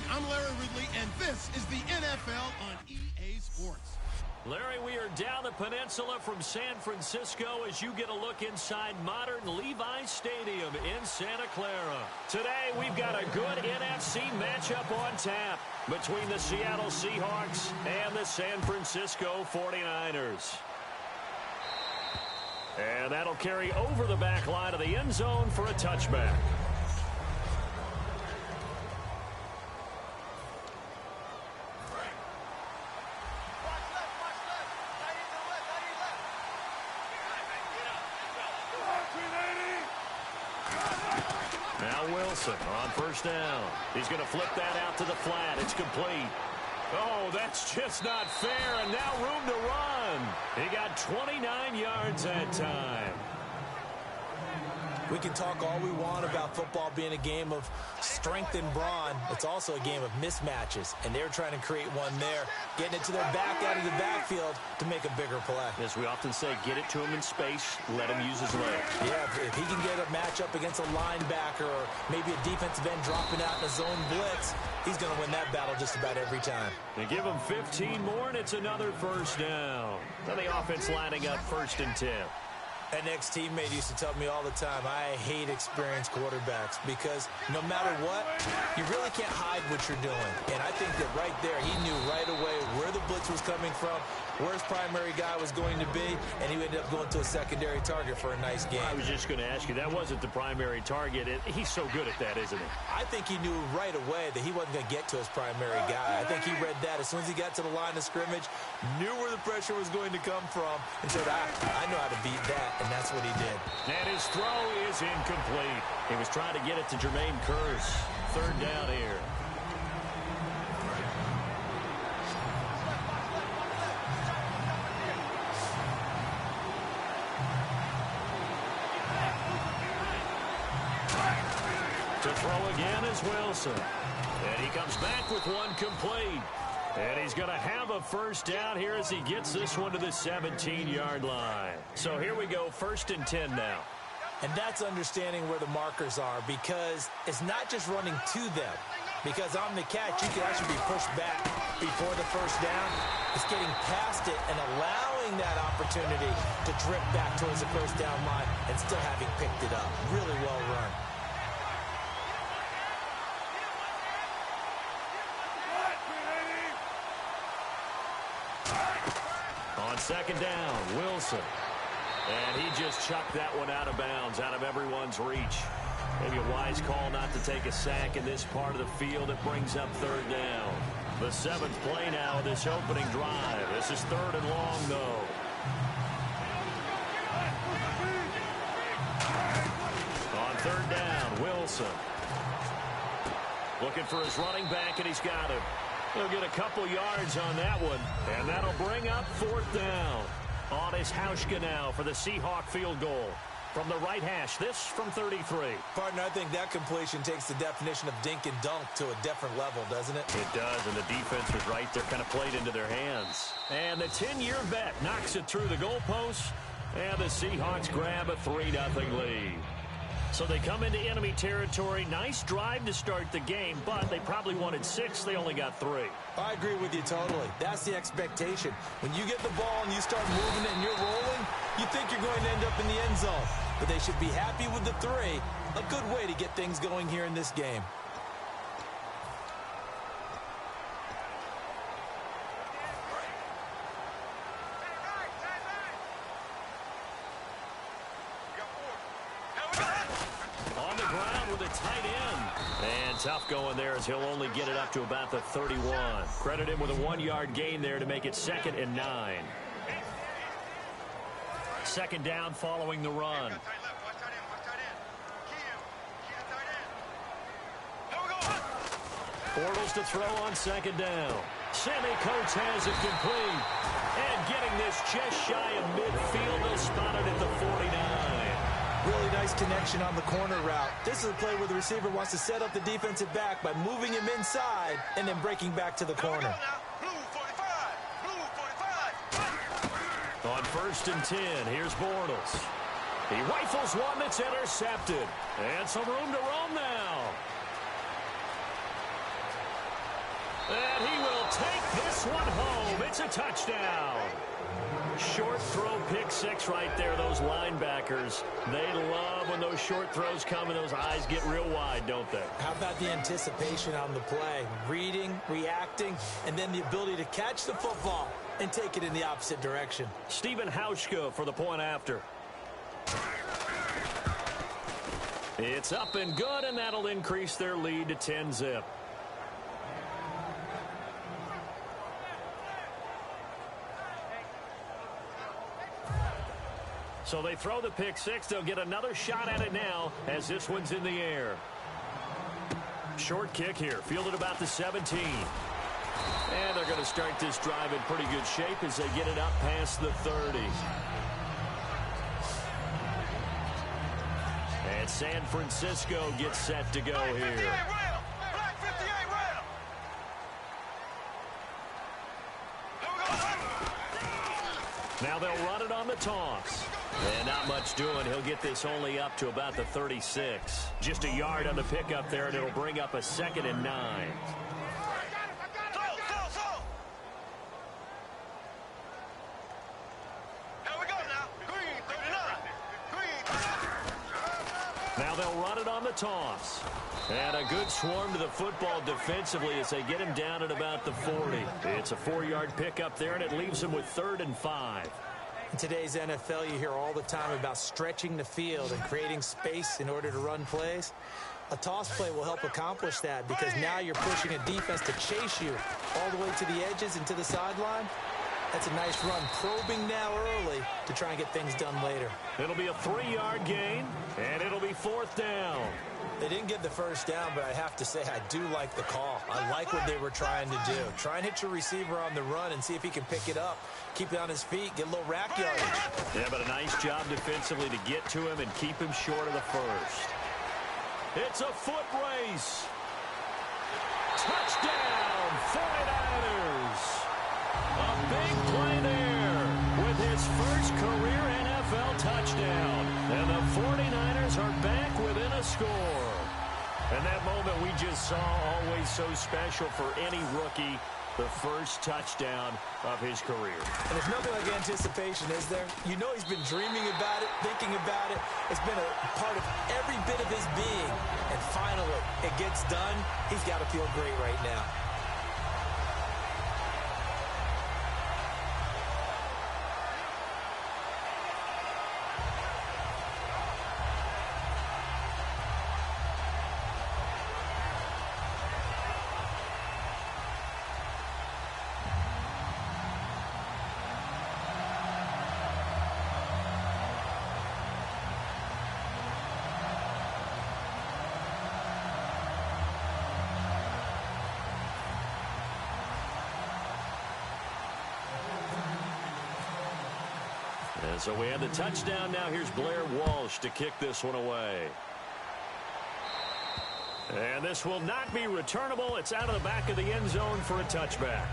everyone. I'm Larry Ridley, and this is the NFL on EA Sports. Larry, we are down the peninsula from San Francisco as you get a look inside modern Levi's Stadium in Santa Clara. Today, we've got a good NFC matchup on tap between the Seattle Seahawks and the San Francisco 49ers. And that'll carry over the back line of the end zone for a touchback. Now Wilson on first down. He's going to flip that out to the flat. It's complete. Oh, that's just not fair, and now room to run. He got 29 yards that time. We can talk all we want about football being a game of strength and brawn. It's also a game of mismatches, and they're trying to create one there, getting it to their back out of the backfield to make a bigger play. As we often say, get it to him in space, let him use his legs. Yeah, if he can get a matchup against a linebacker or maybe a defensive end dropping out in a zone blitz, he's going to win that battle just about every time. They give him 15 more, and it's another first down. Now the offense lining up 1st and 10. An ex-teammate used to tell me all the time, I hate experienced quarterbacks because no matter what, you really can't hide what you're doing. And I think that right there, he knew right away where the blitz was coming from, where his primary guy was going to be, and he ended up going to a secondary target for a nice game. I was just going to ask you, that wasn't the primary target. He's so good at that, isn't he? I think he knew right away that he wasn't going to get to his primary guy. I think he read that as soon as he got to the line of scrimmage, knew where the pressure was going to come from, and said, I know how to beat that. And that's what he did. And his throw is incomplete. He was trying to get it to Jermaine Kearse. 3rd down here. To throw again is Wilson. And he comes back with one complete. And he's going to have a first down here as he gets this one to the 17-yard line. So here we go, 1st and 10 now. And that's understanding where the markers are because it's not just running to them. Because on the catch, you can actually be pushed back before the first down. It's getting past it and allowing that opportunity to drip back towards the first down line and still having picked it up. Really well run. On 2nd down, Wilson. And he just chucked that one out of bounds, out of everyone's reach. Maybe a wise call not to take a sack in this part of the field. It brings up 3rd down. The 7th play now of this opening drive. This is 3rd and long, though. On 3rd down, Wilson. Looking for his running back, and he's got him. He'll get a couple yards on that one, and that'll bring up 4th down. On his Hauschka now for the Seahawk field goal. From the right hash, this from 33. Partner, I think that completion takes the definition of dink and dunk to a different level, doesn't it? It does, and the defense was right there, kind of played into their hands. And the 10-year vet knocks it through the goalpost, and the Seahawks grab a 3-0 lead. So they come into enemy territory. Nice drive to start the game, but they probably wanted 6. They only got 3. I agree with you totally. That's the expectation. When you get the ball and you start moving it and you're rolling, you think you're going to end up in the end zone. But they should be happy with the 3. A good way to get things going here in this game. Tight end. And tough going there as he'll only get it up to about the 31. Credit him with a 1-yard gain there to make it 2nd and 9. 2nd down following the run. Bortles to throw on 2nd down. Sammy Coates has it complete. And getting this just shy of midfield, they'll spot it at the 49. Really nice connection on the corner route. This is a play where the receiver wants to set up the defensive back by moving him inside and then breaking back to the corner. On 1st and 10, here's Bortles. He rifles one that's intercepted. And some room to roam now. this one home. It's a touchdown. Short throw pick six right there, those linebackers. They love when those short throws come and those eyes get real wide, don't they? How about the anticipation on the play? Reading, reacting, and then the ability to catch the football and take it in the opposite direction. Stephen Hauschka for the point after. It's up and good, and that'll increase their lead to 10-zip. So they throw the pick six. They'll get another shot at it now as this one's in the air. Short kick here, fielded about the 17. And they're going to start this drive in pretty good shape as they get it up past the 30. And San Francisco gets set to go here. Now they'll run it on the toss. And not much doing. He'll get this only up to about the 36. Just a yard on the pickup there, and it'll bring up a 2nd and 9. Now they'll run it on the toss. And a good swarm to the football defensively as they get him down at about the 40. It's a 4-yard pickup there, and it leaves him with 3rd and 5. In today's NFL, you hear all the time about stretching the field and creating space in order to run plays. A toss play will help accomplish that because now you're pushing a defense to chase you all the way to the edges and to the sideline. That's a nice run, probing now early to try and get things done later. It'll be a 3-yard gain, and it'll be 4th down. They didn't get the first down, but I have to say I do like the call. I like what they were trying to do. Try and hit your receiver on the run and see if he can pick it up. Keep it on his feet, get a little rack yardage. Yeah, but a nice job defensively to get to him and keep him short of the first. It's a foot race. Touchdown, 49ers. A big play there with his first career NFL touchdown. And the 49ers are back within a score. And that moment we just saw, always so special for any rookie, the first touchdown of his career. And there's nothing like anticipation, is there? You know he's been dreaming about it, thinking about it. It's been a part of every bit of his being. And finally, it gets done. He's got to feel great right now. And so we have the touchdown. Now here's Blair Walsh to kick this one away. And this will not be returnable. It's out of the back of the end zone for a touchback.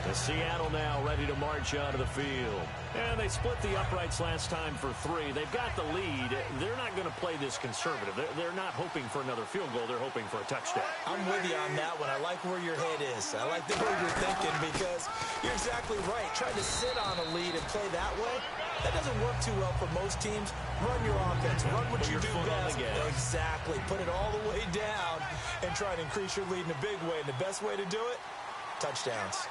The Seattle now ready to march out of the field. And they split the uprights last time for 3. They've got the lead. They're not going to play this conservative. They're not hoping for another field goal. They're hoping for a touchdown. I'm with you on that one. I like where your head is. I like the way you're thinking because you're exactly right. Trying to sit on a lead and play that way, that doesn't work too well for most teams. Run your offense. Run what you do best. Exactly. Put it all the way down and try to increase your lead in a big way. And the best way to do it, touchdowns.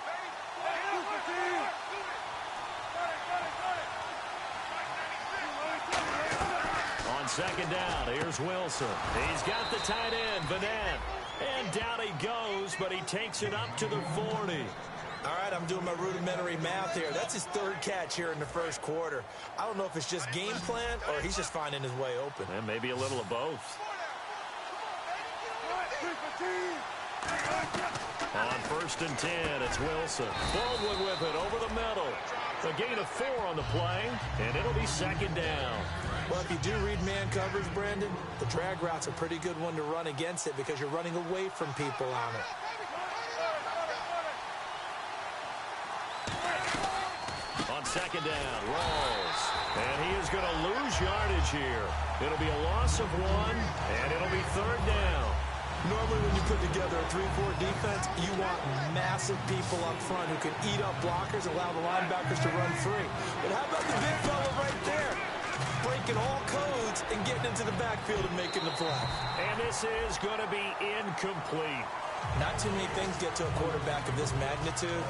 On 2nd down, here's Wilson. He's got the tight end, Vanette. And down he goes, but he takes it up to the 40. All right, I'm doing my rudimentary math here. That's his 3rd catch here in the first quarter. I don't know if it's just game plan or he's just finding his way open. And maybe a little of both. On 1st and 10, it's Wilson. Baldwin with it over the middle. A gain of 4 on the play, and it'll be 2nd down. Well, if you do read man coverage, Brandon, the drag route's a pretty good one to run against it because you're running away from people on it. On 2nd down, Rawls. And he is going to lose yardage here. It'll be a loss of 1, and it'll be 3rd down. Normally when you put together a 3-4 defense, you want massive people up front who can eat up blockers and allow the linebackers to run free. But how about the big fella right there? Breaking all codes and getting into the backfield and making the play. And this is going to be incomplete. Not too many things get to a quarterback of this magnitude,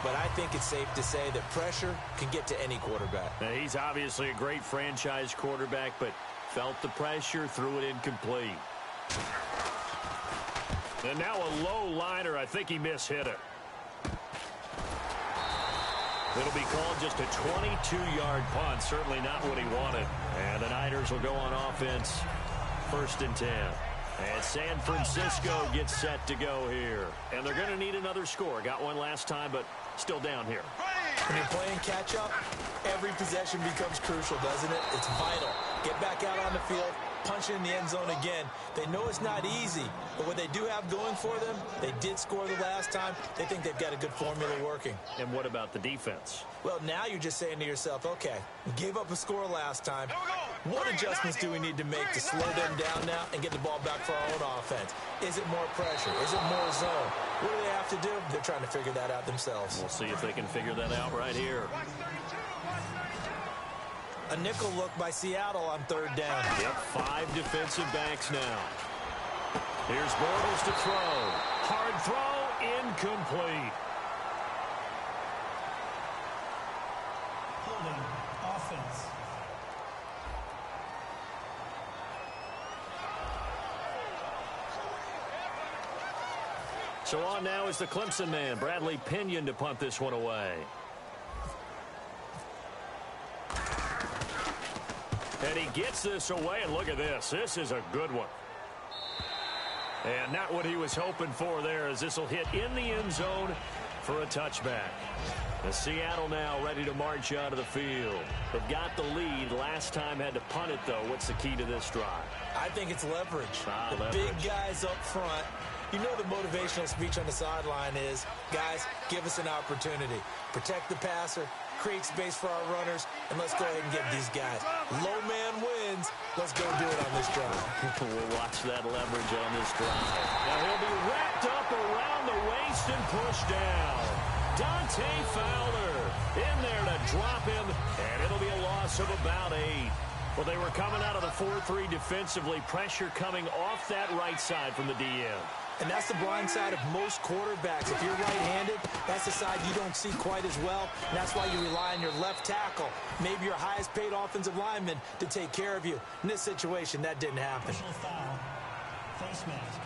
but I think it's safe to say that pressure can get to any quarterback. Now, he's obviously a great franchise quarterback, but felt the pressure, threw it incomplete. And now a low liner. I think he mishit it. It'll be called just a 22-yard punt. Certainly not what he wanted. And the Niners will go on offense. 1st and 10. And San Francisco gets set to go here. And they're going to need another score. Got one last time, but still down here. When you're playing catch-up, every possession becomes crucial, doesn't it? It's vital. Get back out on the field, punch it in the end zone again. They know it's not easy, but what they do have going for them, they did score the last time. They think they've got a good formula working. And what about the defense? Well, now you're just saying to yourself, okay, we gave up a score last time. What adjustments do we need to make to slow them down now and get the ball back for our own offense? Is it more pressure? Is it more zone? What do they have to do? They're trying to figure that out themselves. We'll see if they can figure that out right here. A nickel look by Seattle on 3rd down. Yep, 5 defensive backs now. Here's Bortles to throw. Hard throw, incomplete. Holding offense. So on now is the Clemson man, Bradley Pinion, to punt this one away. And he gets this away, and look at this. This is a good one. And not what he was hoping for there, as this will hit in the end zone for a touchback. The Seattle now ready to march out of the field. They've got the lead. Last time had to punt it, though. What's the key to this drive? I think it's leverage. Leverage. Big guys up front. You know the motivational speech on the sideline is, guys, give us an opportunity. Protect the passer, create space for our runners, and let's go ahead and get these guys. Low man wins. Let's go do it on this drive. We'll watch that leverage on this drive. Now he'll be wrapped up around the waist and pushed down. Dante Fowler in there to drop him, and it'll be a loss of about 8. Well, they were coming out of the 4-3 defensively. Pressure coming off that right side from the DM. And that's the blind side of most quarterbacks. If you're right-handed, that's the side you don't see quite as well. And that's why you rely on your left tackle, maybe your highest-paid offensive lineman, to take care of you. In this situation, that didn't happen. Personal foul. Face mask.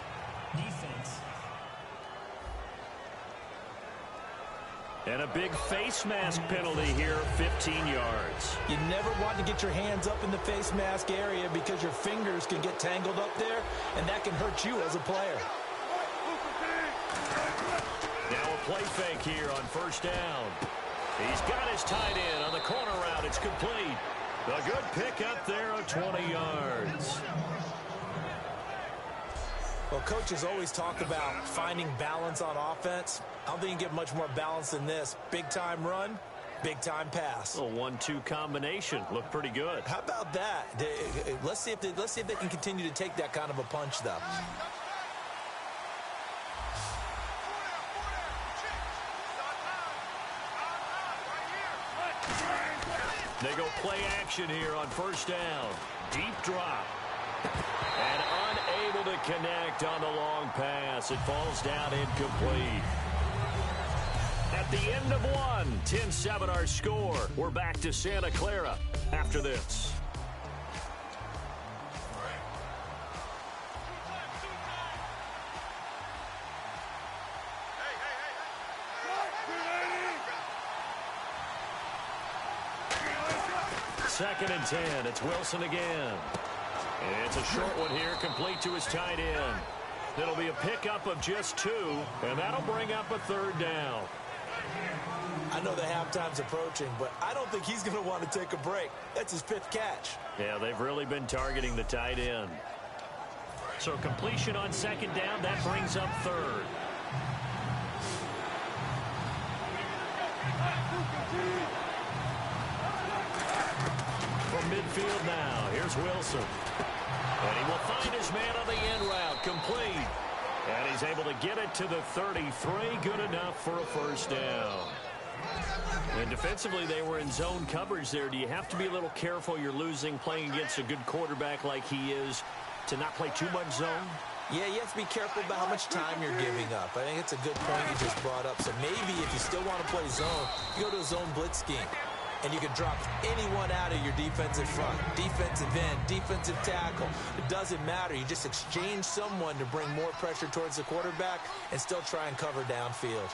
Defense. And a big face mask penalty here, 15 yards. You never want to get your hands up in the face mask area because your fingers can get tangled up there, and that can hurt you as a player. Now a play fake here on 1st down. He's got his tight end on the corner route. It's complete. A good pickup there of 20 yards. Well, coaches always talk about finding balance on offense. I don't think you get much more balance than this. Big-time run, big-time pass. A 1-2 combination. Looked pretty good. How about that? Let's see if they can continue to take that kind of a punch, though. They go play action here on 1st down. Deep drop. And unable to connect on the long pass. It falls down incomplete. At the end of one, 10-7 our score. We're back to Santa Clara after this. Second and 10. It's Wilson again. It's a short one here, complete to his tight end. It'll be a pickup of just 2, and that'll bring up a 3rd down. I know the halftime's approaching, but I don't think he's going to want to take a break. That's his 5th catch. Yeah, they've really been targeting the tight end. So completion on 2nd down, that brings up 3rd. From midfield now, here's Wilson. And he will find his man on the end route, complete. And he's able to get it to the 33, good enough for a first down. And defensively, they were in zone coverage there. Do you have to be a little careful? You're losing, playing against a good quarterback like he is, to not play too much zone? Yeah, you have to be careful about how much time you're giving up. I think it's a good point you just brought up. So maybe if you still want to play zone, you go to a zone blitz scheme. And you can drop anyone out of your defensive front, defensive end, defensive tackle. It doesn't matter. You just exchange someone to bring more pressure towards the quarterback and still try and cover downfield.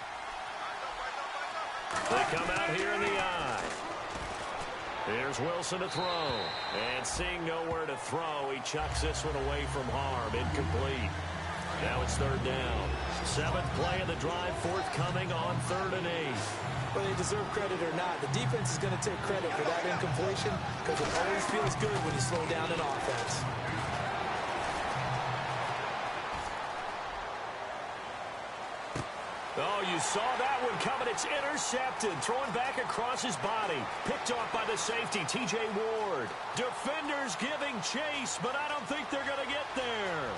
They come out here in the eye. Here's Wilson to throw. And seeing nowhere to throw, he chucks this one away from harm. Incomplete. Now it's third down. 7th play of the drive, forthcoming on 3rd and 8. Whether they deserve credit or not, the defense is going to take credit for that incompletion because it always feels good when you slow down an offense. Oh, you saw that one coming. It's intercepted. Thrown back across his body. Picked off by the safety, T.J. Ward. Defenders giving chase, but I don't think they're going to get there.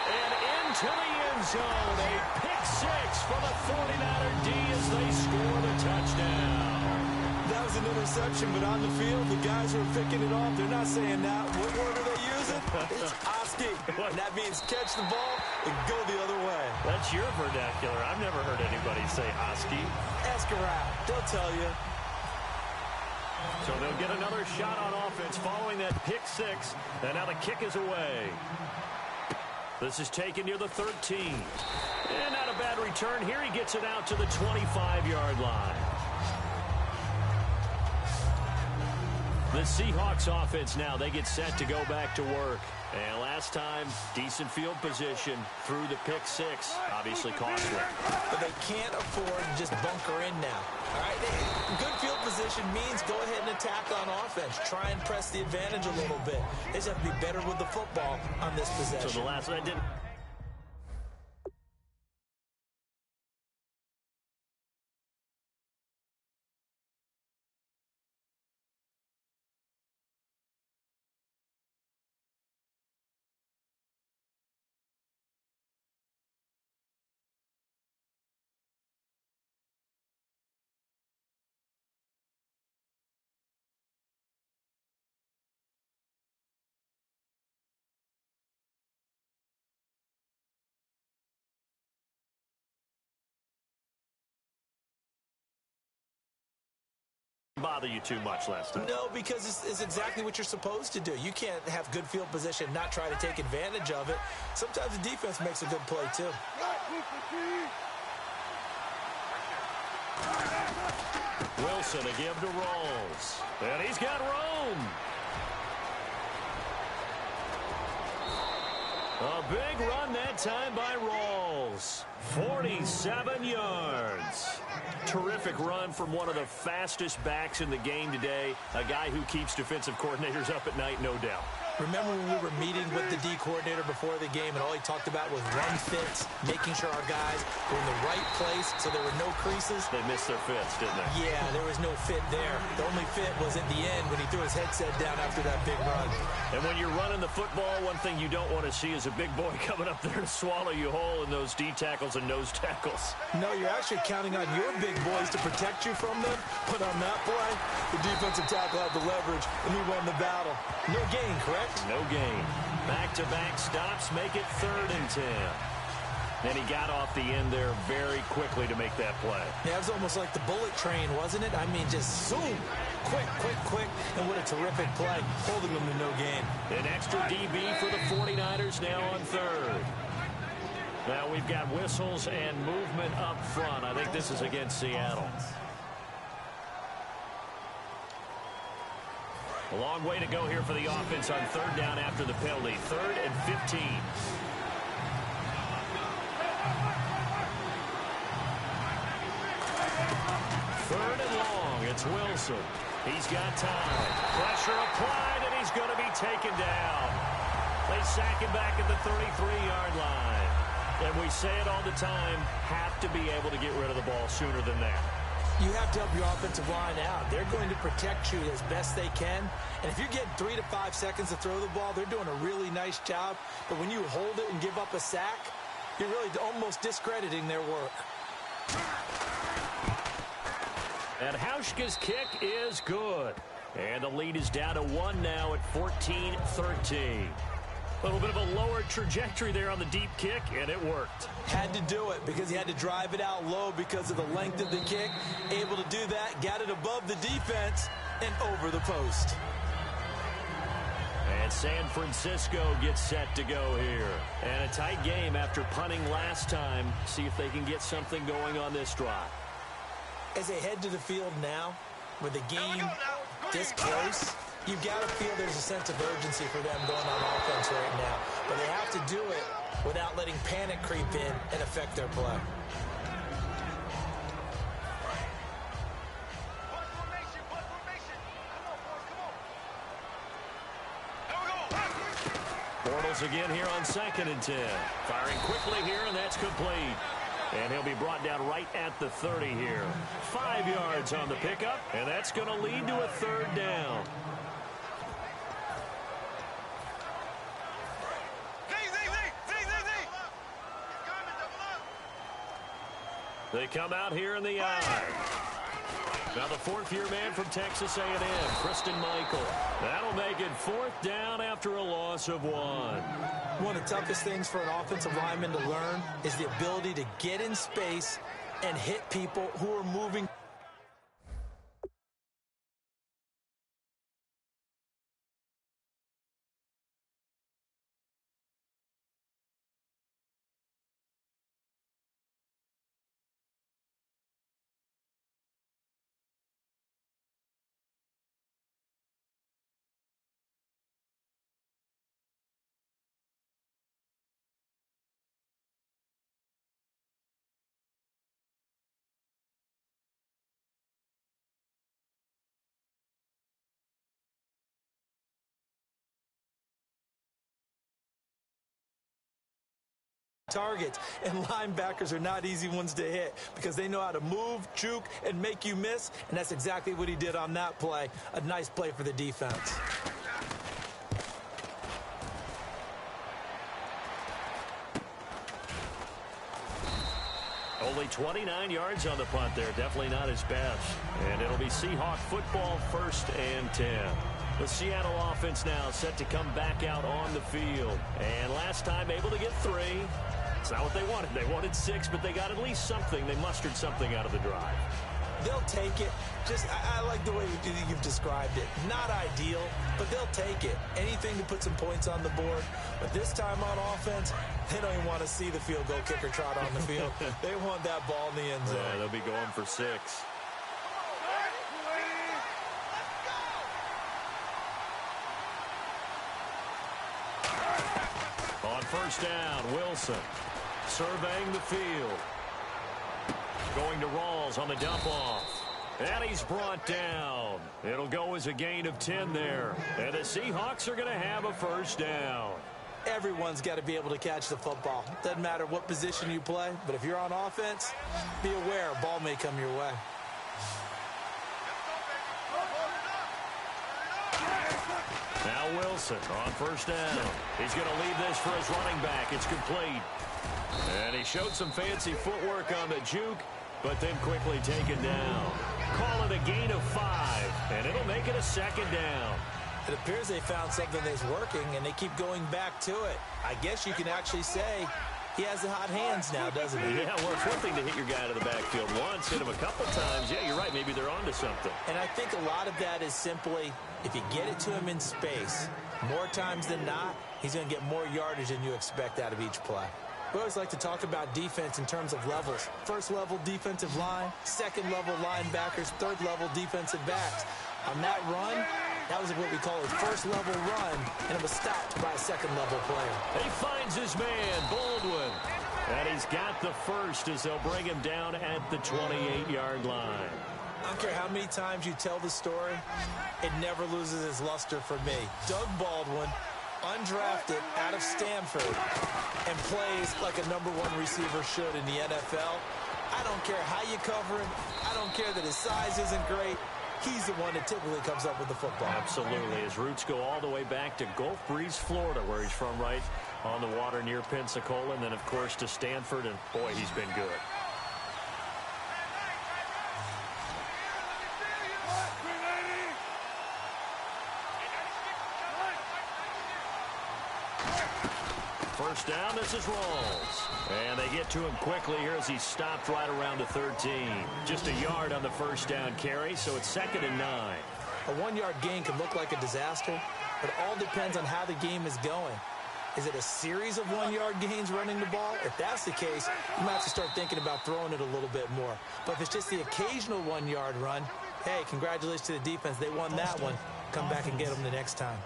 And into the end zone. A pick-6 for the 49er D as they score the touchdown. That was an interception, but on the field, the guys who are picking it off, they're not saying that. What word are they using? It's Oski. And that means catch the ball and go the other way. That's your vernacular. I've never heard anybody say Oski. Ask around. They'll tell you. So they'll get another shot on offense following that pick-6. And now the kick is away. This is taken near the 13. And not a bad return here. He gets it out to the 25-yard line. The Seahawks offense now, they get set to go back to work. And last time, decent field position through the pick-6. Obviously costly. But they can't afford to just bunker in now. All right, good field position means go ahead and attack on offense. Try and press the advantage a little bit. They just have to be better with the football on this possession. So the last one I didn't. Bother you too much last time? No, because it's exactly what you're supposed to do. You can't have good field position, not try to take advantage of it. Sometimes the defense makes a good play, too. Wilson to give to Rolls. And he's got Rome. A big run that time by Rolls. 47 yards. Terrific run from one of the fastest backs in the game today. A guy who keeps defensive coordinators up at night, no doubt. Remember when we were meeting with the D coordinator before the game and all he talked about was run fits, making sure our guys were in the right place so there were no creases? They missed their fits, didn't they? Yeah, there was no fit there. The only fit was at the end when he threw his headset down after that big run. And when you're running the football, one thing you don't want to see is a big boy coming up there to swallow you whole in those D tackles and nose tackles. No, you're actually counting on your big boys to protect you from them. But on that play, the defensive tackle had the leverage, and he won the battle. No gain, correct? No gain. Back-to-back stops make it 3rd and 10. And he got off the end there very quickly to make that play. Yeah, it was almost like the bullet train, wasn't it? I mean, just zoom. Quick, quick, quick. And what a terrific play, holding them to no gain. An extra DB for the 49ers now on 3rd. Now we've got whistles and movement up front. I think this is against Seattle. A long way to go here for the offense on 3rd down after the penalty. 3rd and 15. 3rd and long. It's Wilson. He's got time. Pressure applied, and he's going to be taken down. They sack him back at the 33-yard line. And we say it all the time, have to be able to get rid of the ball sooner than that. You have to help your offensive line out. They're going to protect you as best they can. And if you're getting 3 to 5 seconds to throw the ball, they're doing a really nice job. But when you hold it and give up a sack, you're really almost discrediting their work. And Hauschka's kick is good. And the lead is down to 1 now at 14-13. A little bit of a lower trajectory there on the deep kick, and it worked. Had to do it because he had to drive it out low because of the length of the kick. Able to do that, got it above the defense and over the post. And San Francisco gets set to go here. And a tight game after punting last time. See if they can get something going on this drive. As they head to the field now, with the game this close, you've got to feel there's a sense of urgency for them going on offense right now. But they have to do it without letting panic creep in and affect their play. Bortles again here on 2nd and 10. Firing quickly here, and that's complete. And he'll be brought down right at the 30 here. 5 yards on the pickup, and that's going to lead to a 3rd down. They come out here in the eye. Now the 4th-year man from Texas A&M, Christian Michael. That'll make it 4th down after a loss of 1. One of the toughest things for an offensive lineman to learn is the ability to get in space and hit people who are moving. Targets, and linebackers are not easy ones to hit because they know how to move, juke, and make you miss, and that's exactly what he did on that play. A nice play for the defense. Only 29 yards on the punt there. Definitely not his best. And it'll be Seahawk football, 1st and 10. The Seattle offense now set to come back out on the field. And last time able to get 3. It's not what they wanted. They wanted 6, but they got at least something. They mustered something out of the drive. They'll take it. I like the way you've described it. Not ideal, but they'll take it. Anything to put some points on the board. But this time on offense, they don't even want to see the field goal kicker trot on the field. They want that ball in the end zone. Yeah, they'll be going for 6. On 1st down, Wilson surveying the field. Going to Rawls on the dump off. And he's brought down. It'll go as a gain of 10 there. And the Seahawks are going to have a 1st down. Everyone's got to be able to catch the football. Doesn't matter what position you play, but if you're on offense, be aware a ball may come your way. Now Wilson on 1st down. He's going to leave this for his running back. It's complete. And he showed some fancy footwork on the juke, but then quickly taken down. Call it a gain of 5, and it'll make it a 2nd down. It appears they found something that's working, and they keep going back to it. I guess you can actually say he has the hot hands now, doesn't he? Yeah, well, it's one thing to hit your guy to the backfield once, hit him a couple times. Yeah, you're right. Maybe they're onto something. And I think a lot of that is simply if you get it to him in space, more times than not, he's going to get more yardage than you expect out of each play. We always like to talk about defense in terms of levels. 1st level defensive line, 2nd level linebackers, 3rd level defensive backs. On that run, that was what we call a 1st level run, and it was stopped by a 2nd level player. He finds his man, Baldwin. And he's got the 1st as they'll bring him down at the 28-yard line. I don't care how many times you tell the story, it never loses its luster for me. Doug Baldwin, undrafted out of Stanford, and plays like a #1 receiver should in the NFL. I don't care how you cover him. I don't care that his size isn't great. He's the one that typically comes up with the football. Absolutely. His roots go all the way back to Gulf Breeze, Florida, where he's from, right on the water near Pensacola. And then, of course, to Stanford. And, boy, he's been good. First down, this is Rawls. And they get to him quickly here as he stopped right around the 13. Just a yard on the first down carry, so it's 2nd and 9. A 1-yard gain can look like a disaster, but it all depends on how the game is going. Is it a series of 1-yard gains running the ball? If that's the case, you might have to start thinking about throwing it a little bit more. But if it's just the occasional 1-yard run, hey, congratulations to the defense. They won that one. Come back and get them the next time.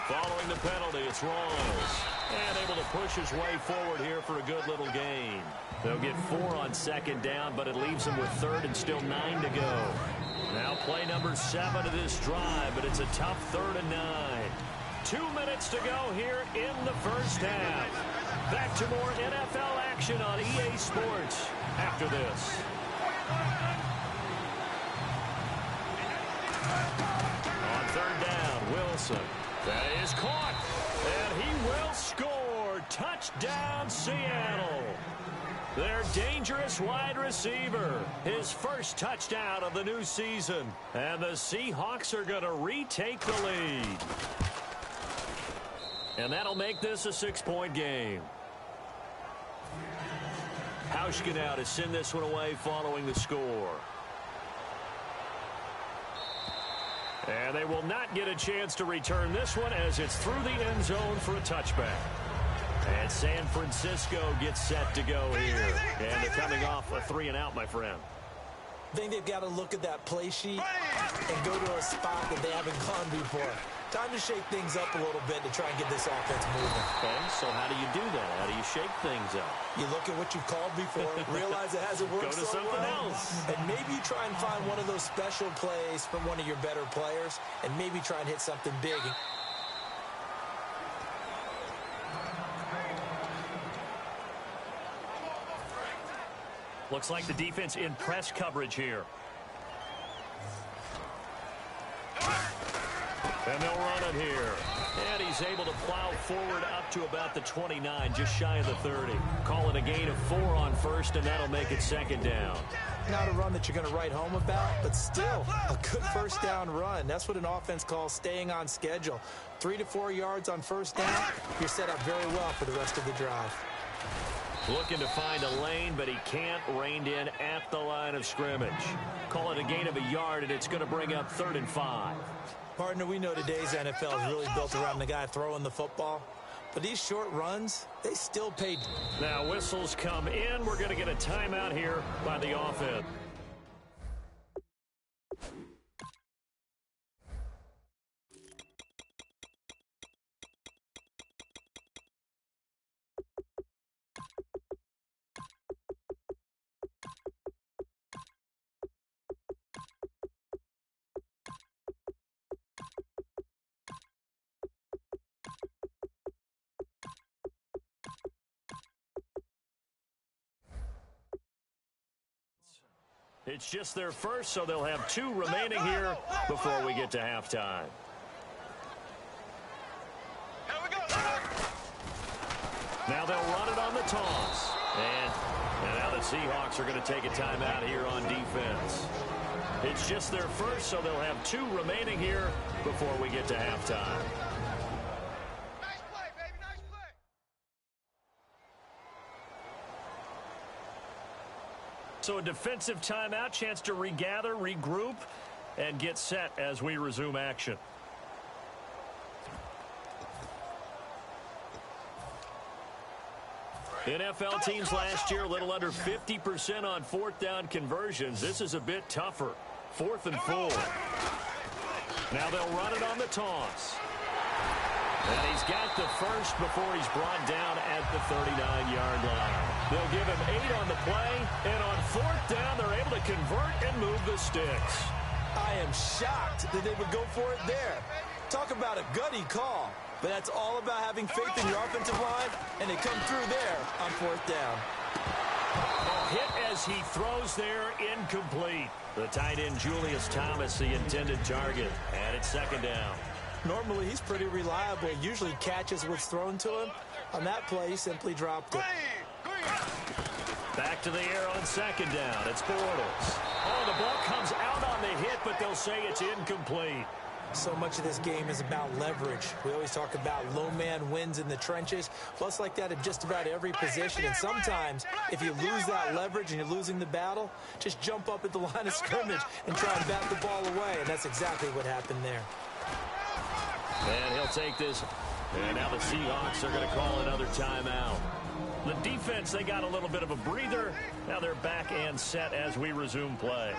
Following the penalty, it's Rawls. And able to push his way forward here for a good little gain. They'll get 4 on 2nd down, but it leaves them with 3rd and still 9 to go. Now play number 7 of this drive, but it's a tough 3rd and 9. 2 minutes to go here in the first half. Back to more NFL action on EA Sports after this. On 3rd down, Wilson. That is caught, and he will score. Touchdown, Seattle. Their dangerous wide receiver. His first touchdown of the new season. And the Seahawks are going to retake the lead. And that'll make this a 6-point game. Hauschka now to send this one away following the score. And they will not get a chance to return this one as it's through the end zone for a touchback. And San Francisco gets set to go here. And they're coming off a 3-and-out, my friend. I think they've got to look at that play sheet and go to a spot that they haven't gone before. Time to shake things up a little bit to try and get this offense moving. Okay, so how do you do that? How do you shake things up? You look at what you've called before, realize it hasn't worked so so something well, else. and maybe you try and find one of those special plays from one of your better players, and maybe try and hit something big. Looks like the defense in press coverage here. And they'll run it here. And he's able to plow forward up to about the 29, just shy of the 30. Call it a gain of 4 on 1st, and that'll make it 2nd down. Not a run that you're going to write home about, but still a good first down run. That's what an offense calls staying on schedule. 3 to 4 yards on first down, you're set up very well for the rest of the drive. Looking to find a lane, but he can't. Reined in at the line of scrimmage. Call it a gain of a yard, and it's going to bring up 3rd and 5. Partner, we know today's NFL is really built around the guy throwing the football. But these short runs, they still pay. Now whistles come in. We're going to get a timeout here by the offense. It's just their first, so they'll have 2 remaining here before we get to halftime. Now they'll run it on the toss. And now the Seahawks are going to take a timeout here on defense. It's just their first, so they'll have 2 remaining here before we get to halftime. So a defensive timeout, chance to regather, regroup, and get set as we resume action. NFL teams last year a little under 50% on 4th down conversions. This is a bit tougher. 4th and 4. Now they'll run it on the toss. And he's got the first before he's brought down at the 39-yard line. They'll give him 8 on the play, and on 4th down, they're able to convert and move the sticks. I am shocked that they would go for it there. Talk about a gutty call. But that's all about having faith in your offensive line, and they come through there on 4th down. A hit as he throws there, incomplete. The tight end, Julius Thomas, the intended target. And it's 2nd down. Normally, he's pretty reliable. Usually catches what's thrown to him. On that play, he simply dropped it. Back to the air on 2nd down. It's Bortles. Oh, the ball comes out on the hit, but they'll say it's incomplete. So much of this game is about leverage. We always talk about low man wins in the trenches. Well, it's like that in just about every position. And sometimes, if you lose that leverage and you're losing the battle, just jump up at the line of scrimmage and try and bat the ball away. And that's exactly what happened there. And he'll take this. And now the Seahawks are going to call another timeout. The defense, they got a little bit of a breather. Now they're back and set as we resume play.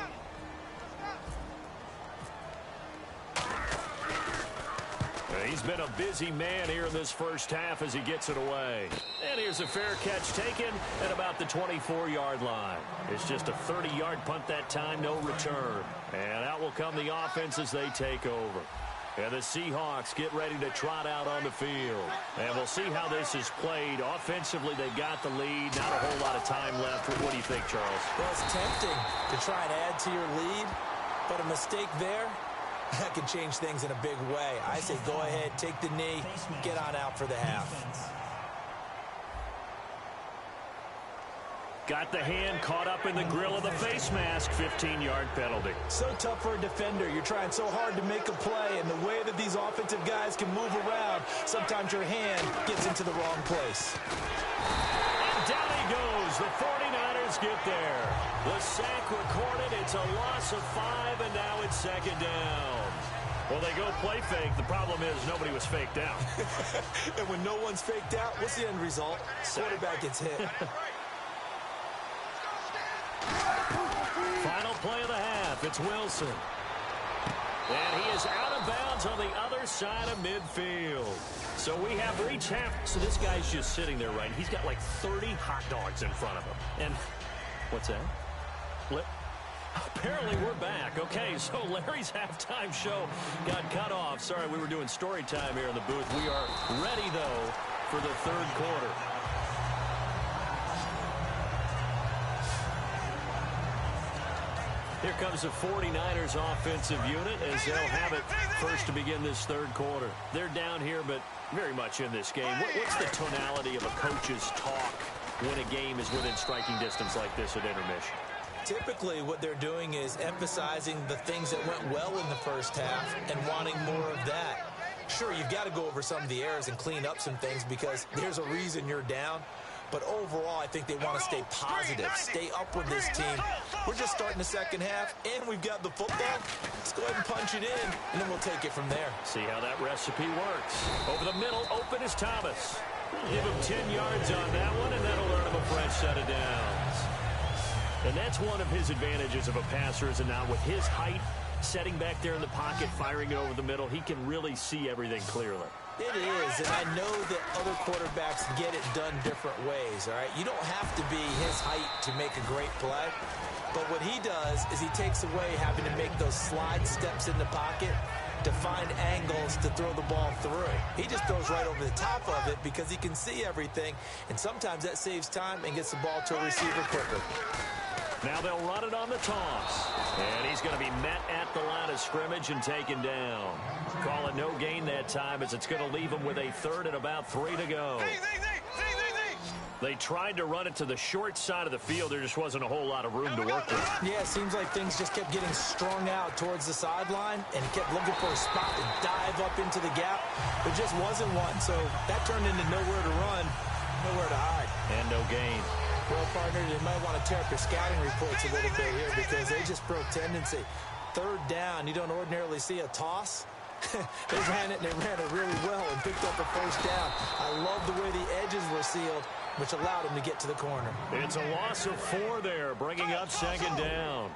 He's been a busy man here in this first half as he gets it away. And here's a fair catch taken at about the 24-yard line. It's just a 30-yard punt that time, no return. And out will come the offense as they take over. And the Seahawks get ready to trot out on the field. And we'll see how this is played. Offensively, they got the lead. Not a whole lot of time left. What do you think, Charles? Well, it's tempting to try and add to your lead, but a mistake there, that could change things in a big way. I say go ahead, take the knee, get on out for the half. Got the hand caught up in the grill of the face mask. 15-yard penalty. So tough for a defender. You're trying so hard to make a play, and the way that these offensive guys can move around, sometimes your hand gets into the wrong place. And down he goes. The 49ers get there. The sack recorded. It's a loss of 5, and now it's 2nd down. Well, they go play fake. The problem is nobody was faked out. And when no one's faked out, what's the end result? Quarterback gets hit. Final play of the half. It's Wilson. And he is out of bounds on the other side of midfield. So we have reached half. So this guy's just sitting there, right? He's got like 30 hot dogs in front of him. And what's that? Apparently we're back. Okay, so Larry's halftime show got cut off. Sorry, we were doing story time here in the booth. We are ready, though, for the 3rd quarter. Here comes the 49ers offensive unit as they'll have it first to begin this 3rd quarter. They're down here, but very much in this game. What's the tonality of a coach's talk when a game is within striking distance like this at intermission? Typically, what they're doing is emphasizing the things that went well in the first half and wanting more of that. Sure, you've got to go over some of the errors and clean up some things because there's a reason you're down. But overall, I think they want to stay positive, stay up with this team. We're just starting the 2nd half, and we've got the football. Let's go ahead and punch it in, and then we'll take it from there. See how that recipe works. Over the middle, open is Thomas. Give him 10 yards on that one, and that'll earn him a fresh set of downs. And that's one of his advantages of a passer, is now with his height, setting back there in the pocket, firing it over the middle, he can really see everything clearly. It is, and I know that other quarterbacks get it done different ways, all right? You don't have to be his height to make a great play, but what he does is he takes away having to make those slide steps in the pocket to find angles to throw the ball through. He just throws right over the top of it because he can see everything, and sometimes that saves time and gets the ball to a receiver quicker. Now they'll run it on the toss. And he's going to be met at the line of scrimmage and taken down. Call it no gain that time as it's going to leave him with a 3rd and about 3 to go. They tried to run it to the short side of the field. There just wasn't a whole lot of room to work with. Yeah, it seems like things just kept getting strung out towards the sideline, and he kept looking for a spot to dive up into the gap. There just wasn't one, so that turned into nowhere to run, nowhere to hide. And no gain. Well, partner, they might want to tear up your scouting reports a little bit here because they just broke tendency. 3rd down, you don't ordinarily see a toss. They ran it, and they ran it really well and picked up a 1st down. I love the way the edges were sealed, which allowed him to get to the corner. It's a loss of 4 there, bringing up 2nd down.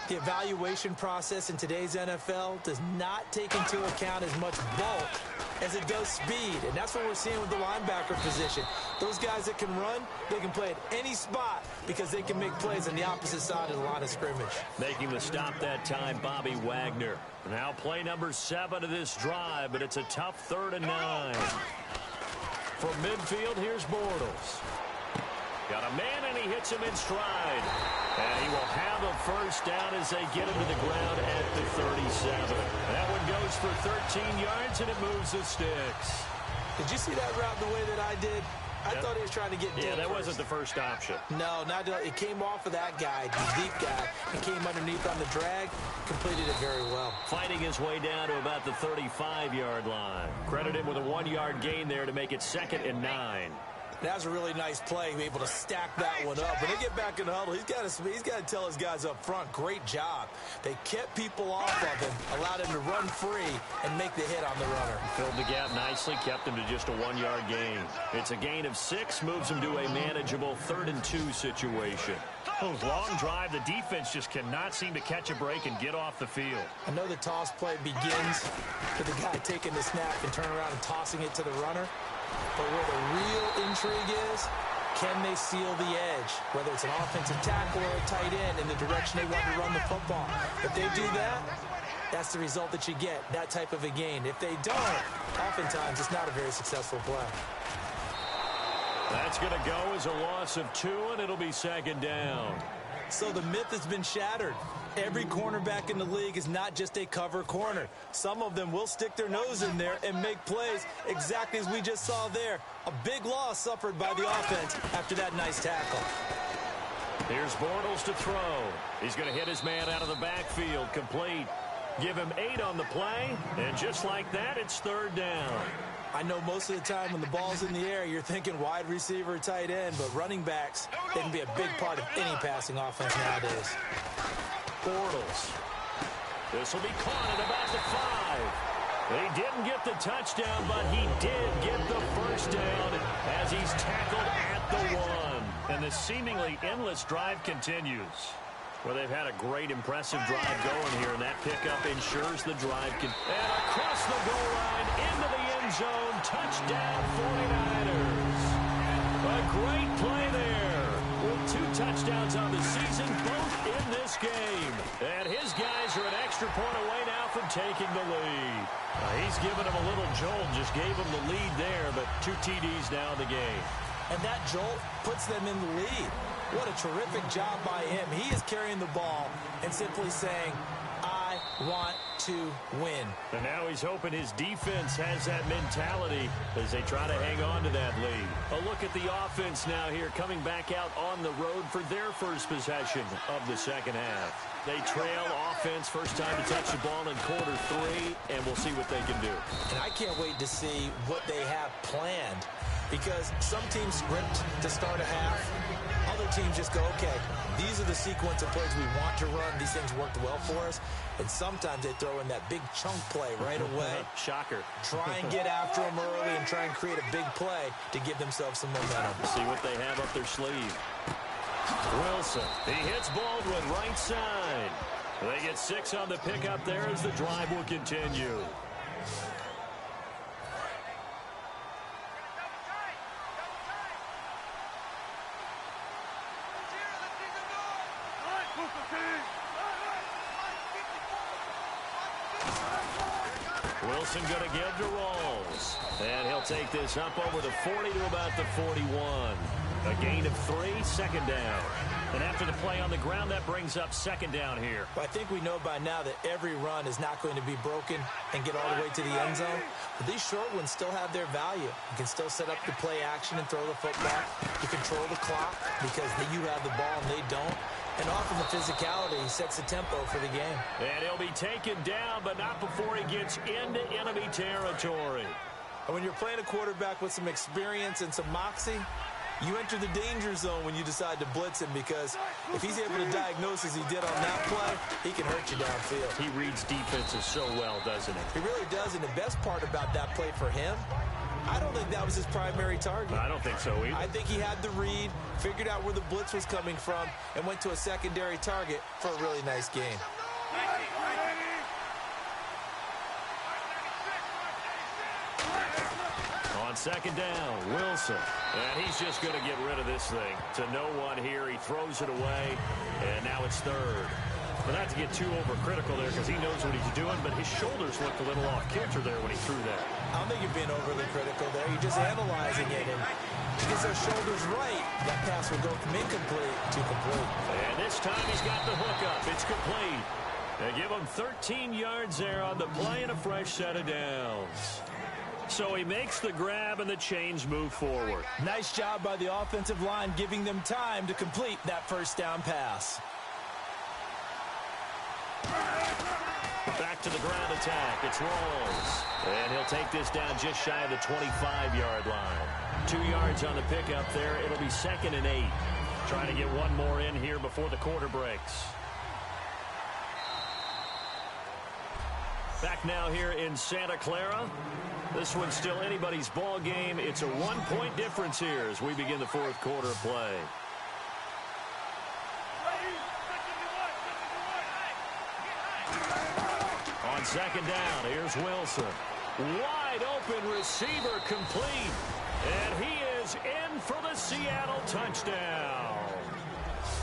The evaluation process in today's NFL does not take into account as much bulk as it does speed, and that's what we're seeing with the linebacker position. Those guys that can run, they can play at any spot because they can make plays on the opposite side of the line of scrimmage. Making the stop that time, Bobby Wagner. Now play number 7 of this drive, but it's a tough 3rd and 9. From midfield, here's Bortles. Got a man, and he hits him in stride. And he will have a first down as they get him to the ground at the 37. That one goes for 13 yards, and it moves the sticks. Did you see that route the way that I did? I thought he was trying to get deep. Yeah, that first. wasn't the first option. No, it came off of that guy, the deep guy, and came underneath on the drag, completed it very well. Fighting his way down to about the 35-yard line. Credit him with a 1-yard gain there to make it 2nd and 9. That was a really nice play, able to stack that one up. When they get back in the huddle, he's got to tell his guys up front, great job. They kept people off of him, allowed him to run free and make the hit on the runner. Filled the gap nicely, kept him to just a 1-yard gain. It's a gain of 6, moves him to a manageable 3rd and 2 situation. Long drive, the defense just cannot seem to catch a break and get off the field. I know the toss play begins with the guy taking the snap and turning around and tossing it to the runner. But where the real intrigue is, can they seal the edge? Whether it's an offensive tackle or a tight end in the direction they want to run the football. If they do that, that's the result that you get, that type of a gain. If they don't, oftentimes it's not a very successful play. That's going to go as a loss of 2, and it'll be 2nd down. So the myth has been shattered. Every cornerback in the league is not just a cover corner. Some of them will stick their nose in there and make plays exactly as we just saw there. A big loss suffered by the offense after that nice tackle. Here's Bortles to throw. He's going to hit his man out of the backfield, complete. Give him 8 on the play, and just like that, it's 3rd down. I know most of the time when the ball's in the air, you're thinking wide receiver, tight end, but running backs, they can be a big part of any passing offense nowadays. Bortles. This will be caught at about the 5. They didn't get the touchdown, but he did get the first down as he's tackled at the 1. And the seemingly endless drive continues. Well, they've had a great, impressive drive going here, and that pickup ensures the drive can... And across the goal line, into the end zone, touchdown 49ers. A great play there, with 2 touchdowns on the season, both in this game. And his guys are an extra point away now from taking the lead. He's given him a little jolt, just gave him the lead there, but 2 TDs now in the game. And that jolt puts them in the lead. What a terrific job by him. He is carrying the ball and simply saying, I want to win. And now he's hoping his defense has that mentality as they try to hang on to that lead. A look at the offense now here, coming back out on the road for their first possession of the second half. They trail offense, first time to touch the ball in quarter 3, and we'll see what they can do. And I can't wait to see what they have planned, because some teams script to start a half. Other teams just go, okay, these are the sequence of plays we want to run. These things worked well for us. And sometimes they throw in that big chunk play right away. Shocker. Try and get after them early and try and create a big play to give themselves some momentum. See what they have up their sleeve. Wilson, he hits Baldwin right side. They get 6 on the pickup there as the drive will continue. Wilson going to give to Rawls. And he'll take this up over the 40 to about the 41. A gain of 3, 2nd down. And after the play on the ground, that brings up 2nd down here. But I think we know by now that every run is not going to be broken and get all the way to the end zone. But these short ones still have their value. You can still set up the play action and throw the football. You control the clock because you have the ball and they don't. And often the physicality sets the tempo for the game. And he'll be taken down, but not before he gets into enemy territory. And when you're playing a quarterback with some experience and some moxie, you enter the danger zone when you decide to blitz him, because if he's able to diagnose as he did on that play, he can hurt you downfield. He reads defenses so well, doesn't he? He really does, and the best part about that play for him, I don't think that was his primary target. I don't think so either. I think he had the read, figured out where the blitz was coming from, and went to a secondary target for a really nice game. On second down, Wilson. And he's just going to get rid of this thing to no one here. He throws it away, and now it's third. But not to get too overcritical there because he knows what he's doing, but his shoulders looked a little off-kilter there when he threw that. I don't think you're being overly critical there. You're just analyzing it, and he gets those shoulders right. That pass will go from incomplete to complete. And this time he's got the hook up. It's complete. They give him 13 yards there on the play and a fresh set of downs. So he makes the grab and the chains move forward. Nice job by the offensive line giving them time to complete that first down pass. Back to the ground attack. It's Rawls. And he'll take this down just shy of the 25-yard line. 2 yards on the pickup there. It'll be 2nd and 8. Trying to get one more in here before the quarter breaks. Back now here in Santa Clara. This one's still anybody's ball game. It's a 1-point difference here as we begin the fourth quarter of play. On second down, here's Wilson. Wide open receiver complete. And he is in for the Seattle touchdown.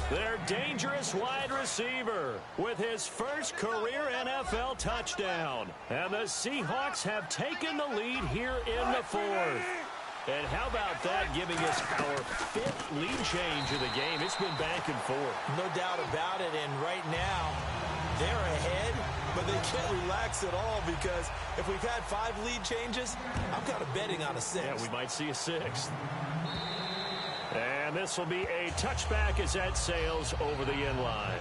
Their dangerous wide receiver with his first career NFL touchdown. And the Seahawks have taken the lead here in the fourth. And how about that, giving us our 5th lead change of the game? It's been back and forth. No doubt about it, and right now, they're ahead, but they can't relax at all because if we've had 5 lead changes, I'm kind of betting on a 6th. Yeah, we might see a 6th. And this will be a touchback as that sails over the end line.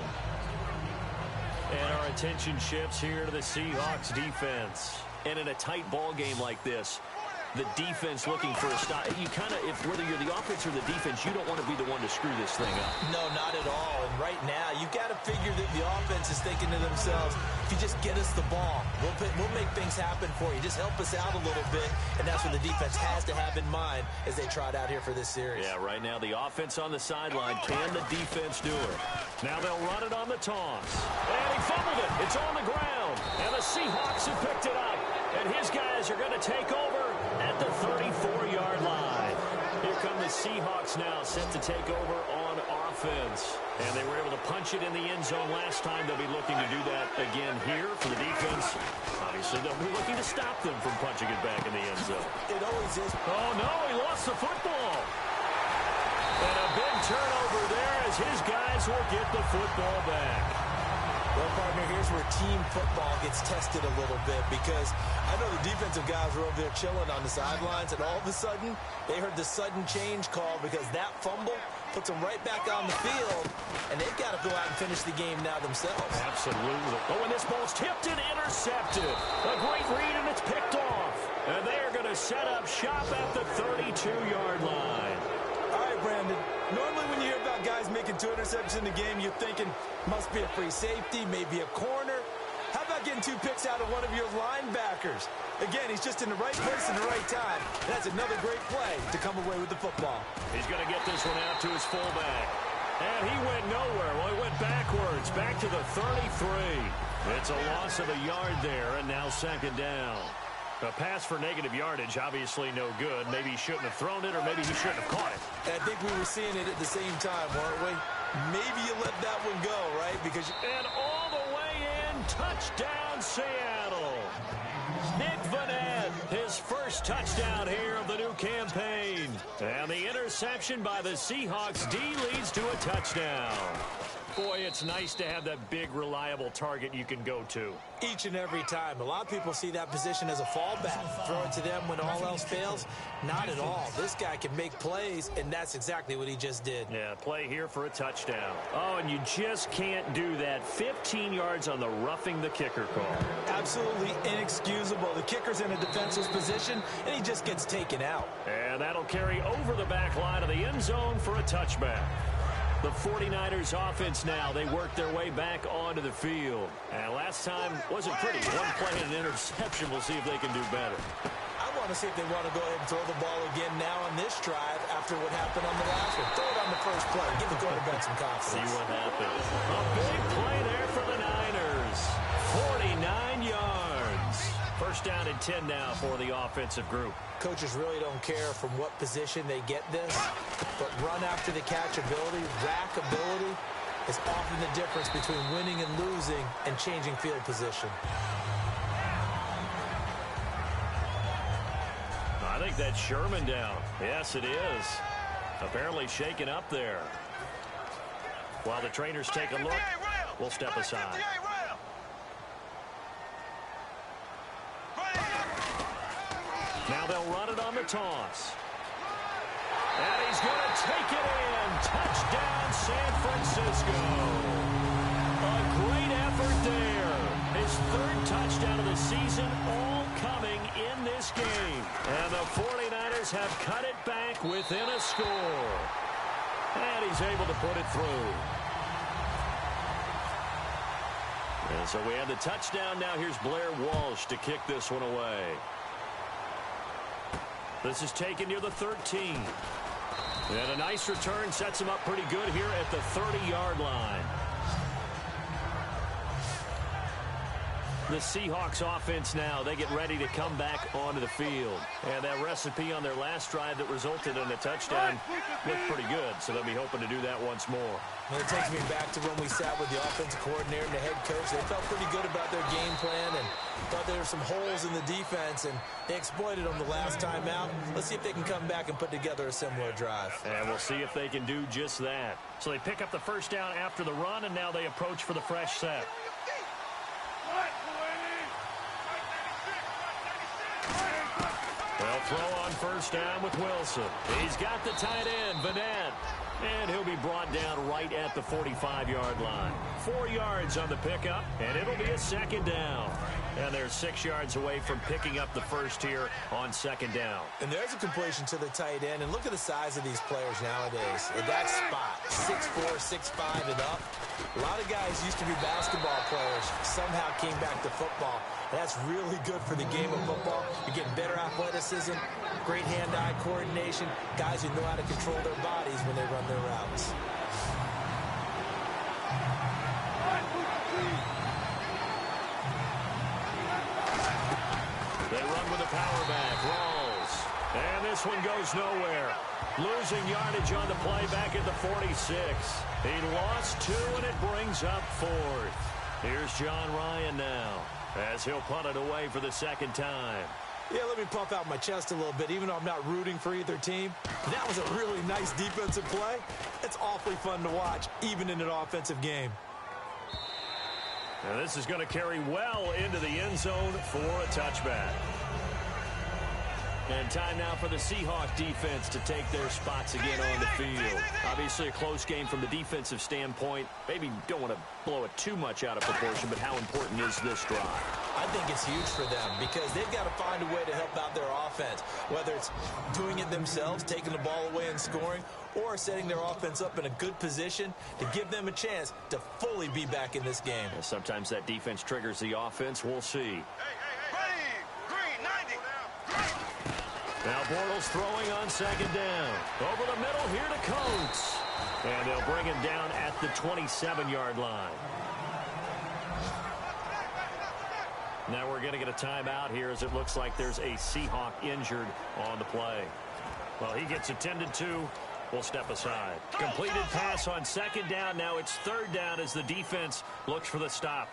And our attention shifts here to the Seahawks defense. And in a tight ball game like this, the defense looking for a stop. You kind of, whether you're the offense or the defense, you don't want to be the one to screw this thing up. No, not at all. And right now, you've got to figure that the offense is thinking to themselves, if you just get us the ball, we'll make things happen for you. Just help us out a little bit. And that's what the defense has to have in mind as they trot out here for this series. Yeah, right now, the offense on the sideline. Can the defense do it? Now they'll run it on the toss. And he fumbled it. It's on the ground. And the Seahawks have picked it up. And his guys are going to take over at the 34-yard line. Here come the Seahawks now, set to take over on offense. And they were able to punch it in the end zone last time. They'll be looking to do that again here for the defense. Obviously, they'll be looking to stop them from punching it back in the end zone. It always is. Oh, no, he lost the football. And a big turnover there as his guys will get the football back. Well, partner, here's where team football gets tested a little bit because I know the defensive guys were over there chilling on the sidelines, and all of a sudden, they heard the sudden change call because that fumble puts them right back on the field, and they've got to go out and finish the game now themselves. Absolutely. Oh, and this ball's tipped and intercepted. A great read, and it's picked off. And they are going to set up shop at the 32-yard line. All right, Brandon. Normally when you hear about guys making 2 interceptions in the game, you're thinking must be a free safety, maybe a corner. How about getting 2 picks out of one of your linebackers? Again, he's just in the right place at the right time. And that's another great play to come away with the football. He's going to get this one out to his fullback. And he went nowhere. Well, he went backwards, back to the 33. It's a loss of a yard there, and now second down. A pass for negative yardage, obviously no good. Maybe he shouldn't have thrown it, or maybe he shouldn't have caught it. And I think we were seeing it at the same time, weren't we? Maybe you let that one go, right? Because and all the way in, touchdown Seattle. Nick Vanette, his first touchdown here of the new campaign. And the interception by the Seahawks D leads to a touchdown. Boy, it's nice to have that big, reliable target you can go to. Each and every time. A lot of people see that position as a fallback. Throw it to them when all else fails. Not at all. This guy can make plays, and that's exactly what he just did. Yeah, play here for a touchdown. Oh, and you just can't do that. 15 yards on the roughing the kicker call. Absolutely inexcusable. The kicker's in a defensive position, and he just gets taken out. And that'll carry over the back line of the end zone for a touchback. The 49ers offense now, they work their way back onto the field. And last time wasn't pretty. One play and an interception. We'll see if they can do better. I want to see if they want to go ahead and throw the ball again now on this drive after what happened on the last one. Throw it on the first play. Give the quarterback some confidence. See what happens. A big play there for the Niners. 49 yards. First down at and 10 now for the offensive group. Coaches really don't care from what position they get this, but run after the catch ability, rack ability, is often the difference between winning and losing and changing field position. I think that's Sherman down. Yes, it is. Apparently shaken up there. While the trainers take a look, we'll step aside. Now they'll run it on the toss. And he's going to take it in. Touchdown, San Francisco. A great effort there. His third touchdown of the season, all coming in this game. And the 49ers have cut it back within a score. And he's able to put it through. And so we have the touchdown. Now here's Blair Walsh to kick this one away. This is taken near the 13. And a nice return sets him up pretty good here at the 30-yard line. The Seahawks offense now, they get ready to come back onto the field. And that recipe on their last drive that resulted in a touchdown looked pretty good, so they'll be hoping to do that once more. Well, it takes me back to when we sat with the offensive coordinator and the head coach. They felt pretty good about their game plan and thought there were some holes in the defense, and they exploited them the last time out. Let's see if they can come back and put together a similar drive. And we'll see if they can do just that. So they pick up the first down after the run, and now they approach for the fresh set. They'll throw on first down with Wilson. He's got the tight end, Vanette. And he'll be brought down right at the 45-yard line. 4 yards on the pickup, and it'll be a second down. And they're 6 yards away from picking up the first here on second down. And there's a completion to the tight end. And look at the size of these players nowadays. At that spot, 6'4", 6'5", and up. A lot of guys used to be basketball players, somehow came back to football. And that's really good for the game of football. You're getting better athleticism, great hand-eye coordination, guys who know how to control their bodies when they run their routes. They run with a power back, Rawls. And this one goes nowhere. Losing yardage on the play back at the 46. He lost 2, and it brings up 4th. Here's John Ryan now, as he'll punt it away for the second time. Yeah, let me puff out my chest a little bit, even though I'm not rooting for either team. That was a really nice defensive play. It's awfully fun to watch, even in an offensive game. Now this is going to carry well into the end zone for a touchback. And time now for the Seahawks defense to take their spots again on the field. Obviously a close game from the defensive standpoint. Maybe don't want to blow it too much out of proportion, but how important is this drive? I think it's huge for them because they've got to find a way to help out their offense, whether it's doing it themselves, taking the ball away and scoring, or setting their offense up in a good position to give them a chance to fully be back in this game. And sometimes that defense triggers the offense. We'll see. Now Bortles throwing on second down. Over the middle here to Coates. And they'll bring him down at the 27-yard line. Now we're going to get a timeout here as it looks like there's a Seahawk injured on the play. Well, he gets attended to. We'll step aside. Completed pass on second down. Now it's third down as the defense looks for the stop.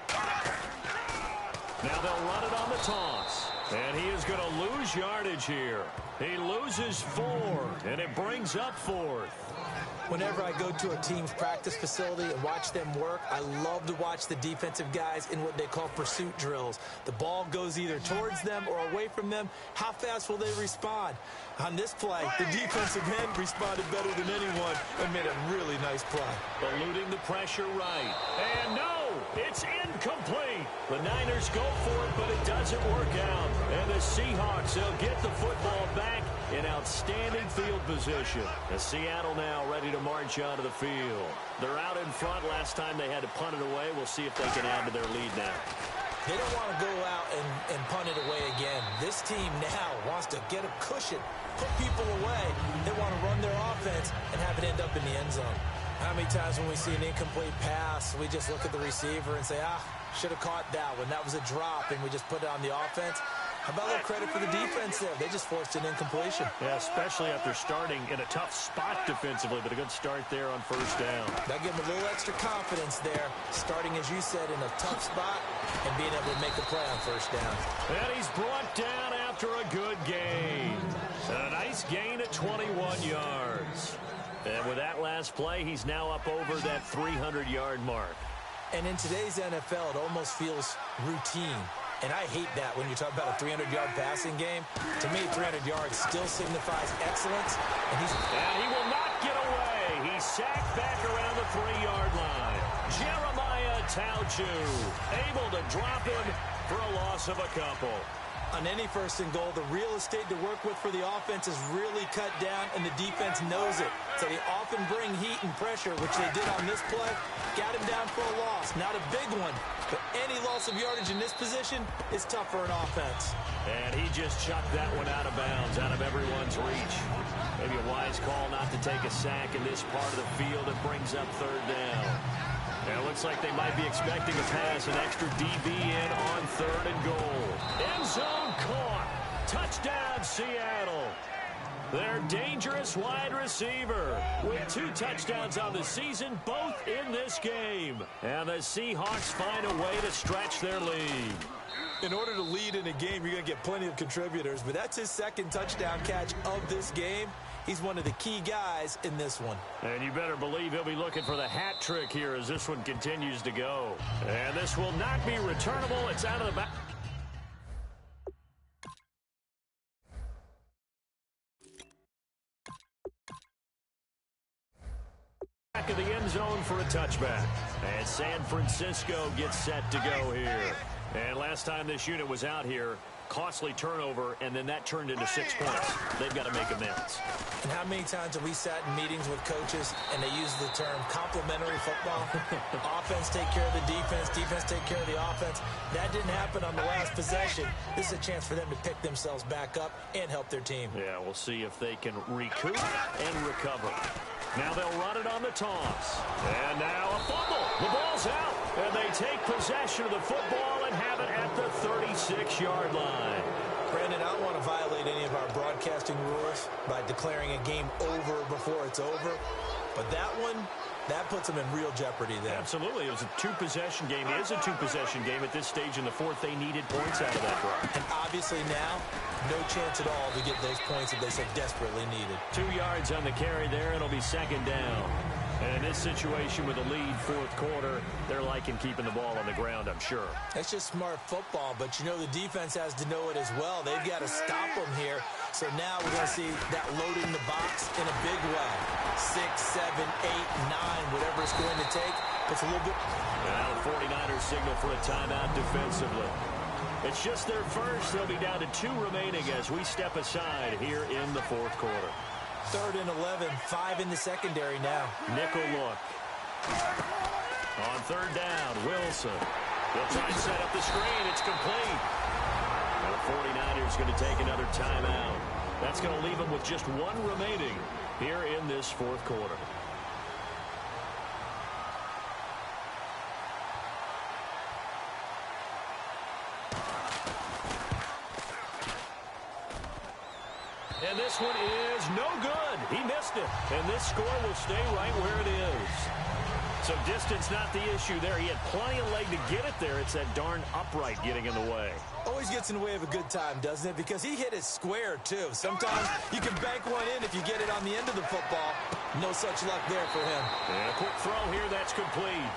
Now they'll run it on the toss. And he is going to lose yardage here. He loses 4, and it brings up 4th. Whenever I go to a team's practice facility and watch them work, I love to watch the defensive guys in what they call pursuit drills. The ball goes either towards them or away from them. How fast will they respond? On this play, the defensive end responded better than anyone and made a really nice play. Eluding the pressure right. And no, it's incomplete. The Niners go for it, but it doesn't work out. And the Seahawks, they'll get the football back in outstanding field position. As Seattle now ready to march onto the field. They're out in front. Last time they had to punt it away. We'll see if they can add to their lead now. They don't want to go out and punt it away again. This team now wants to get a cushion, put people away. They want to run their offense and have it end up in the end zone. How many times when we see an incomplete pass, we just look at the receiver and say, should have caught that one. That was a drop, and we just put it on the offense. How about a little credit for the defense there? They just forced an incompletion. Yeah, especially after starting in a tough spot defensively, but a good start there on first down. That gave them a little extra confidence there, starting, as you said, in a tough spot and being able to make a play on first down. And he's brought down after a good gain. A nice gain at 21 yards. And with that last play, he's now up over that 300-yard mark. And in today's NFL, it almost feels routine. And I hate that when you talk about a 300-yard passing game. To me, 300 yards still signifies excellence. And he will not get away. He's sacked back around the 3-yard line. Jeremiah Tauchu able to drop him for a loss of a couple. On any first and goal, the real estate to work with for the offense is really cut down, and the defense knows it. So they often bring heat and pressure, which they did on this play. Got him down for a loss. Not a big one, but any loss of yardage in this position is tough for an offense. And he just chucked that one out of bounds, out of everyone's reach. Maybe a wise call not to take a sack in this part of the field. It brings up third down. And it looks like they might be expecting a pass, an extra DB in on third and goal. End zone caught. Touchdown, Seattle. Their dangerous wide receiver with 2 touchdowns on the season, both in this game. And the Seahawks find a way to stretch their lead. In order to lead in a game, you're going to get plenty of contributors, but that's his second touchdown catch of this game. He's one of the key guys in this one. And you better believe he'll be looking for the hat trick here as this one continues to go. And this will not be returnable. It's out of the back. Back of the end zone for a touchback. And San Francisco gets set to go here. And last time this unit was out here, costly turnover, and then that turned into 6 points. They've got to make amends. And how many times have we sat in meetings with coaches and they use the term complementary football? Offense take care of the defense, defense take care of the offense. That didn't happen on the last possession. This is a chance for them to pick themselves back up and help their team. Yeah, we'll see if they can recoup and recover. Now they'll run it on the toss. And now a fumble. The ball's out. And they take possession of the football and have it at the 36-yard line. Brandon, I don't want to violate any of our broadcasting rules by declaring a game over before it's over. But that one, that puts them in real jeopardy there. Absolutely. It was a 2-possession game. It is a 2-possession game at this stage in the fourth. They needed points out of that drive. And obviously now, no chance at all to get those points that they so desperately needed. 2 yards on the carry there. It'll be second down. And in this situation with a lead fourth quarter, they're liking keeping the ball on the ground, I'm sure. It's just smart football, but you know the defense has to know it as well. They've got to stop them here. So now we're going to see that loading the box in a big way. 6, 7, 8, 9, whatever it's going to take. Puts a little bit. Now the 49ers signal for a timeout defensively. It's just their first. They'll be down to 2 remaining as we step aside here in the fourth quarter. 3rd and 11, 5 in the secondary now. Nickel look. On third down, Wilson. They'll try and set up the screen. It's complete. And the 49ers going to take another timeout. That's going to leave them with just 1 remaining here in this fourth quarter. And this one is no good. He missed it. And this score will stay right where it is. So distance not the issue there. He had plenty of leg to get it there. It's that darn upright getting in the way. Always gets in the way of a good time, doesn't it? Because he hit it square, too. Sometimes you can bank one in if you get it on the end of the football. No such luck there for him. And a quick throw here. That's complete.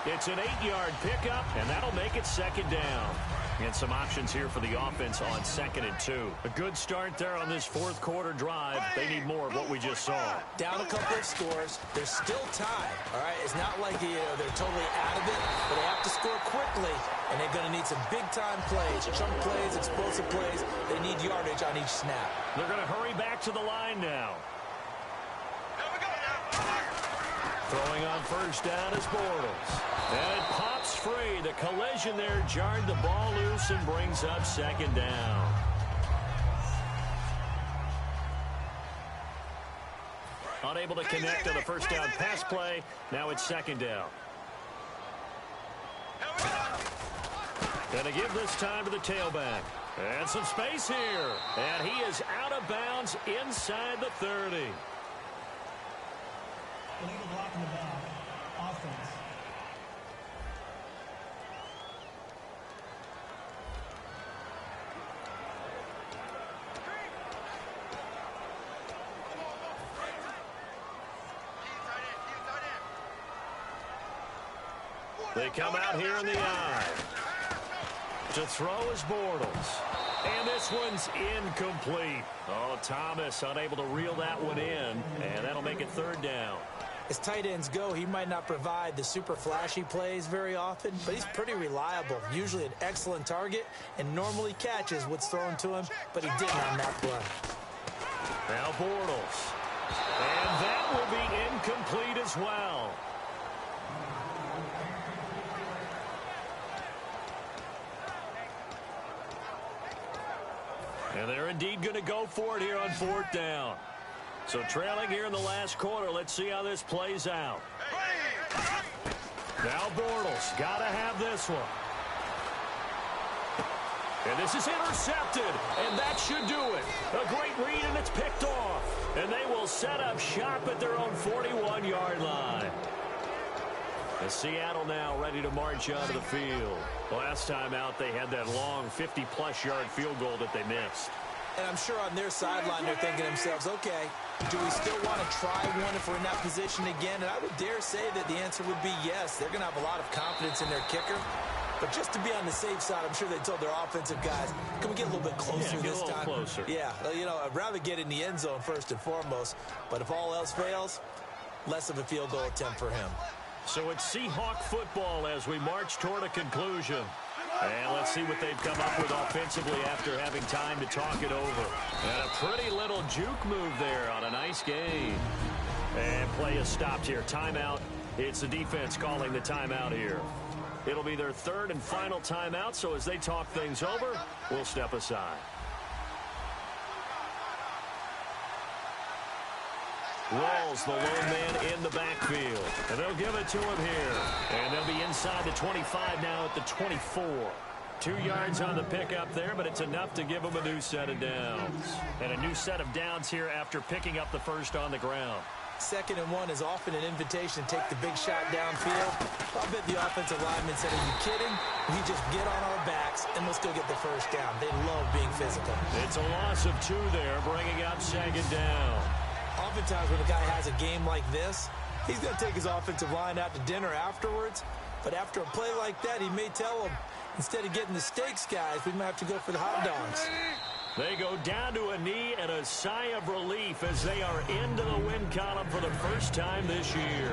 It's an 8-yard pickup, and that'll make it second down. And some options here for the offense on 2nd and 2. A good start there on this fourth quarter drive. They need more of what we just saw. Down a couple of scores. There's still time, all right? It's not like they're totally out of it, but they have to score quickly, and they're going to need some big-time plays, chunk plays, explosive plays. They need yardage on each snap. They're going to hurry back to the line now. Throwing on first down is Bortles. And it pops free. The collision there jarred the ball loose and brings up second down. Unable to connect on the first down pass play. Now it's second down. Gonna give this time to the tailback. And some space here. And he is out of bounds inside the 30. Illegal block in the back. Offense. They come out here in the eye. To throw is Bortles. And this one's incomplete. Oh, Thomas unable to reel that one in. And that'll make it third down. As tight ends go, he might not provide the super flashy plays very often, but he's pretty reliable. Usually an excellent target and normally catches what's thrown to him, but he didn't on that play. Now Bortles. And that will be incomplete as well. And they're indeed going to go for it here on fourth down. So trailing here in the last quarter, let's see how this plays out. Now Bortles, got to have this one. And this is intercepted, and that should do it. A great read, and it's picked off. And they will set up shop at their own 41-yard line. And Seattle now ready to march onto the field. Last time out, they had that long 50-plus yard field goal that they missed. And I'm sure on their sideline, they're thinking to themselves, okay, do we still want to try one if we're in that position again? And I would dare say that the answer would be yes. They're going to have a lot of confidence in their kicker. But just to be on the safe side, I'm sure they told their offensive guys, can we get a little bit closer this time? Closer. Yeah, you know, I'd rather get in the end zone first and foremost. But if all else fails, less of a field goal attempt for him. So it's Seahawk football as we march toward a conclusion. And let's see what they've come up with offensively after having time to talk it over. And a pretty little juke move there on a nice game. And play is stopped here. Timeout. It's the defense calling the timeout here. It'll be their third and final timeout, so as they talk things over, we'll step aside. Rolls the lone man in the backfield. And they'll give it to him here. And they'll be inside the 25 now at the 24. 2 yards on the pickup there, but it's enough to give them a new set of downs. And a new set of downs here after picking up the first on the ground. 2nd and 1 is often an invitation to take the big shot downfield. I bet the offensive lineman said, are you kidding? We just get on our backs and let's go get the first down. They love being physical. It's a loss of 2 there, bringing up second down. Oftentimes when a guy has a game like this, he's going to take his offensive line out to dinner afterwards. But after a play like that, he may tell them, instead of getting the steaks, guys, we might have to go for the hot dogs. They go down to a knee and a sigh of relief as they are into the win column for the first time this year.